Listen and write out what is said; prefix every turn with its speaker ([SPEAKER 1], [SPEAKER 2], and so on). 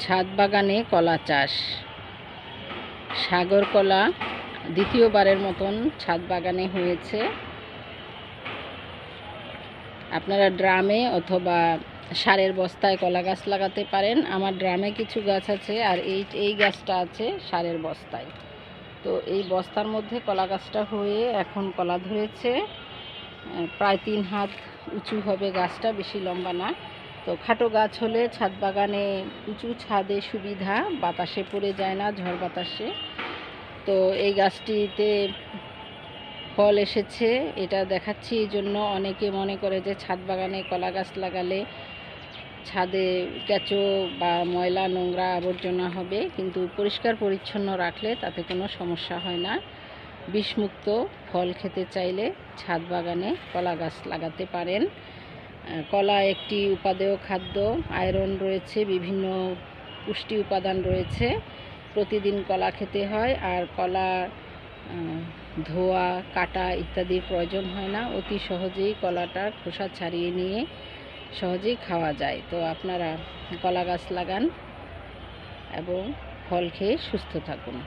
[SPEAKER 1] ছাদ বাগানে কলা চাষ। সাগর কলা দ্বিতীয়বারের মতন ছাদ বাগানে হয়েছে। আপনারা ড্রামে অথবা সারের বস্তায় কলা গাছ লাগাতে পারেন। আমার ড্রামে কিছু গাছ আছে, আর এই গাছটা আছে সারের বস্তায়। তো এই বস্তার মধ্যে কলা গাছটা হয়ে এখন কলা ধরেছে। প্রায় 3 হাত উঁচু হবে গাছটা, বেশি লম্বা না। তো খাটো গাছ হলে ছাদ বাগানে উঁচু ছাদে সুবিধা, বাতাসে পড়ে যায় না, ঝড় বাতাসে। তো এই গাছটিতে ফল এসেছে, এটা দেখাচ্ছি এই জন্য। অনেকে মনে করে যে ছাদ বাগানে কলা গাছ লাগালে ছাদে কেঁচো বা ময়লা নোংরা আবর্জনা হবে, কিন্তু পরিষ্কার পরিচ্ছন্ন রাখলে তাতে কোনো সমস্যা হয় না। বিষমুক্ত ফল খেতে চাইলে ছাদ বাগানে কলা গাছ লাগাতে পারেন। কলা একটি উপাদেয় খাদ্য, আয়রন রয়েছে, বিভিন্ন পুষ্টি উপাদান রয়েছে। প্রতিদিন কলা খেতে হয়, আর কলা ধোয়া, কাটা ইত্যাদির প্রয়োজন হয় না। অতি সহজেই কলাটার খোসা ছাড়িয়ে নিয়ে সহজেই খাওয়া যায়। তো আপনারা কলা গাছ লাগান এবং ফল খেয়ে সুস্থ থাকুন।